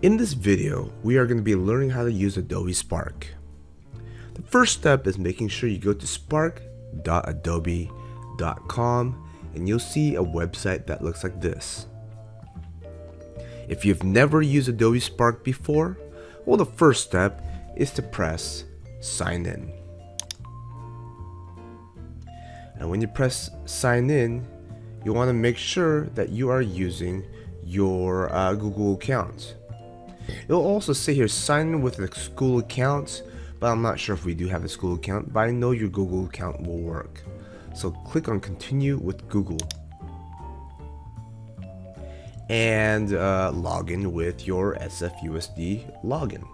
In this video, we are going to be learning how to use Adobe Spark. The first step is making sure you go to spark.adobe.com and you'll see a website that looks like this. If you've never used Adobe Spark before, well, the first step is to press sign in. And when you press sign in, you want to make sure that you are using your Google account. It'll also say here sign in with a school account, but I'm not sure if we do have a school account, but I know your Google account will work. So click on continue with Google and log in with your SFUSD login.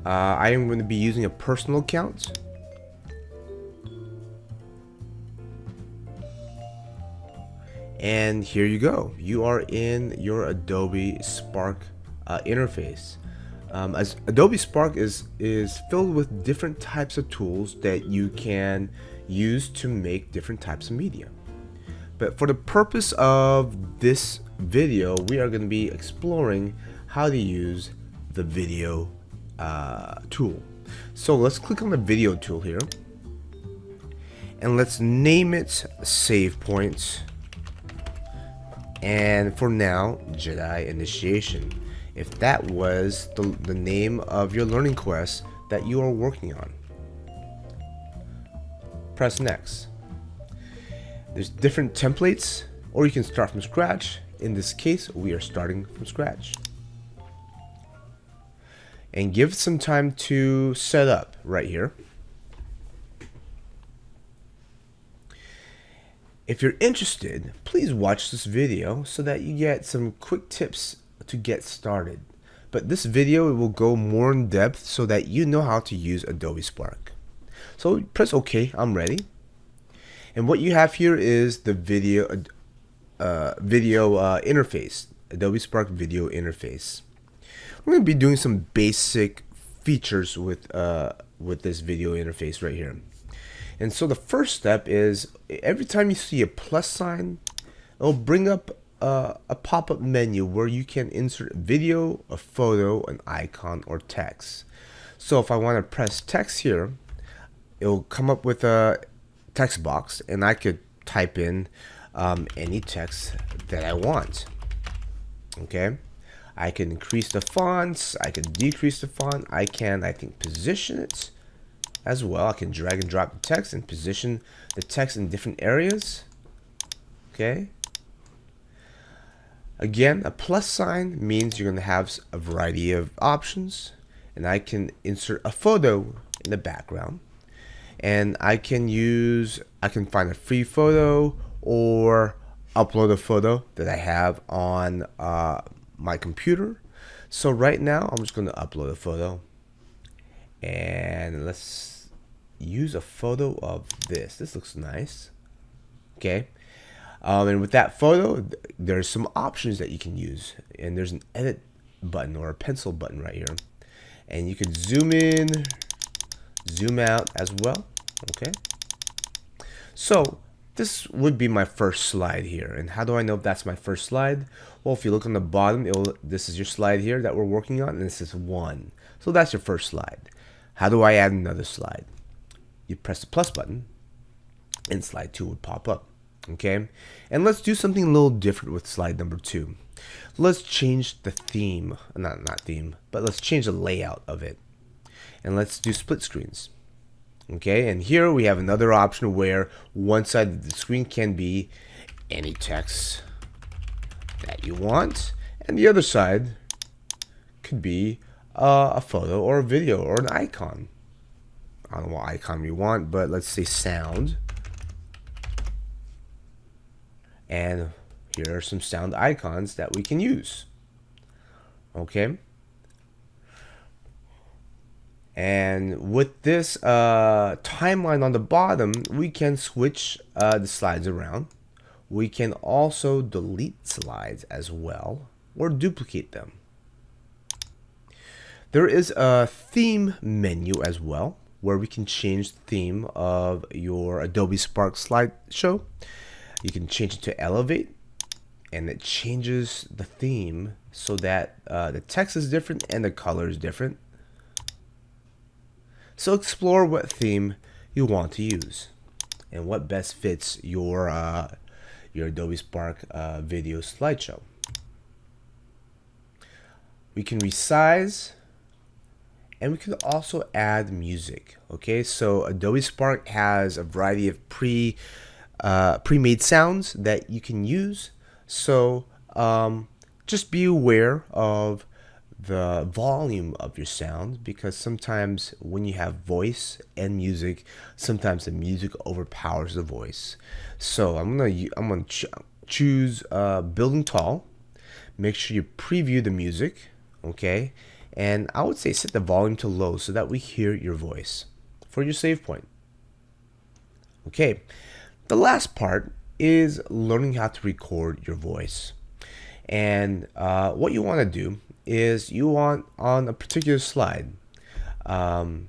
I am going to be using a personal account. And here you go. You are in your Adobe Spark interface. As Adobe Spark is filled with different types of tools that you can use to make different types of media. But for the purpose of this video, we are going to be exploring how to use the video tool. So let's click on the video tool here, and let's name it Save Points. And for now, Jedi Initiation, if that was the name of your learning quest that you are working on. Press next. There's different templates, or you can start from scratch. In this case, we are starting from scratch. And give some time to set up right here. If you're interested, please watch this video so that you get some quick tips to get started. But this video will go more in depth so that you know how to use Adobe Spark. So press OK, I'm ready. And what you have here is the video interface, Adobe Spark video interface. We're going to be doing some basic features with this video interface right here. And so the first step is every time you see a plus sign, it'll bring up a pop-up menu where you can insert a video, a photo, an icon, or text. So if I want to press text here, it'll come up with a text box, and I could type in any text that I want. Okay, I can increase the fonts, I can decrease the font, I think, position it as well. I can drag and drop the text and position the text in different areas. Okay. Again, a plus sign means you're going to have a variety of options, and I can insert a photo in the background, and I can find a free photo or upload a photo that I have on my computer. So right now I'm just going to upload a photo, and let's use a photo of this. This looks nice. Okay. And with that photo, there's some options that you can use, and there's an edit button or a pencil button right here, and you can zoom in, zoom out as well. Okay. So this would be my first slide here. And how do I know if that's my first slide? Well, if you look on the bottom, this is your slide here that we're working on, and this is 1. So that's your first slide. How do I add another slide? You press the plus button and slide 2 would pop up. Okay, and let's do something a little different with slide number 2. Let's change the theme, not theme, but let's change the layout of it, and let's do split screens. Okay, and here we have another option where one side of the screen can be any text that you want, and the other side could be a photo or a video or an icon. I don't know what icon you want, but let's say sound. And here are some sound icons that we can use. Okay. And with this timeline on the bottom, we can switch the slides around. We can also delete slides as well, or duplicate them. There is a theme menu as well, where we can change the theme of your Adobe Spark slideshow. You can change it to Elevate, and it changes the theme so that the text is different and the color is different. So explore what theme you want to use and what best fits your Adobe Spark video slideshow. We can resize, and we can also add music. Okay, so Adobe Spark has a variety of pre-made sounds that you can use. So just be aware of the volume of your sound, because sometimes when you have voice and music, sometimes the music overpowers the voice. So I'm gonna choose building tall. Make sure you preview the music, okay, and I would say set the volume to low so that we hear your voice for your save point. Okay, the last part is learning how to record your voice. And what you want to do is you want on a particular slide, that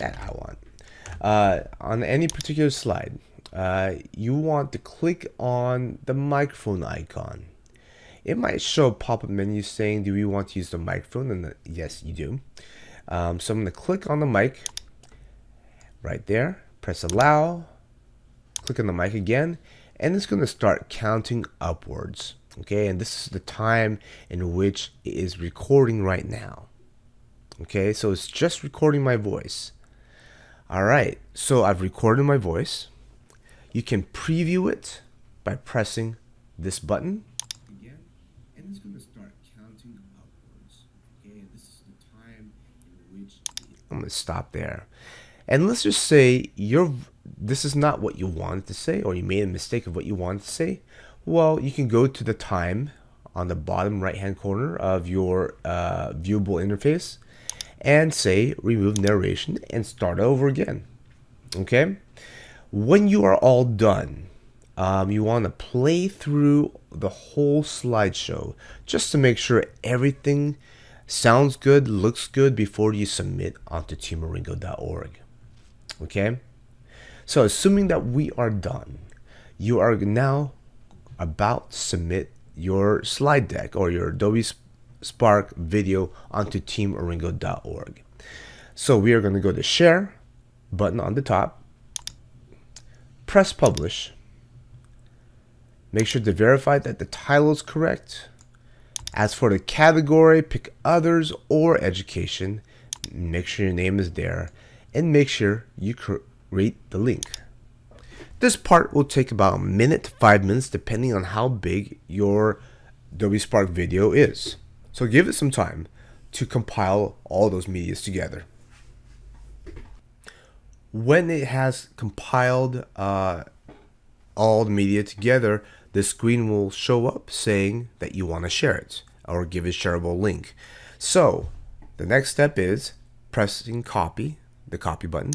I want. On any particular slide, you want to click on the microphone icon. It might show a pop-up menu saying, do we want to use the microphone? And yes, you do. So I'm going to click on the mic right there, press allow, click on the mic again, and it's going to start counting upwards. Okay, and this is the time in which it is recording right now. Okay, so it's just recording my voice. All right, so I've recorded my voice. You can preview it by pressing this button again, and it's going to start counting upwards. Okay, and this is the time in which I'm going to stop there. And let's just say this is not what you wanted to say, or you made a mistake of what you wanted to say. Well, you can go to the time on the bottom right hand corner of your viewable interface and say remove narration and start over again. Okay, when you are all done, you want to play through the whole slideshow just to make sure everything sounds good, looks good before you submit onto teamoringo.org. Okay, so assuming that we are done, you are now about to submit your slide deck or your Adobe Spark video onto teamoringo.org. So we are going to go to share button on the top, press publish, make sure to verify that the title is correct. As for the category, pick others or education, make sure your name is there, and make sure you create the link. This part will take about a minute to 5 minutes depending on how big your Adobe Spark video is. So give it some time to compile all those medias together. When it has compiled all the media together, the screen will show up saying that you want to share it or give a shareable link. So the next step is pressing copy, the copy button,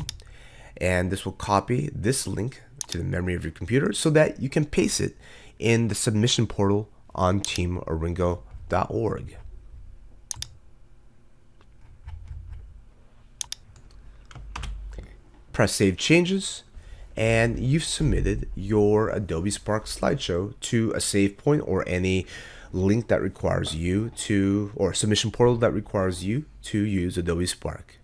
and this will copy this link to the memory of your computer so that you can paste it in the submission portal on teamoringo.org. Press Save Changes, and you've submitted your Adobe Spark slideshow to a save point or any link that requires you to, or submission portal that requires you to use Adobe Spark.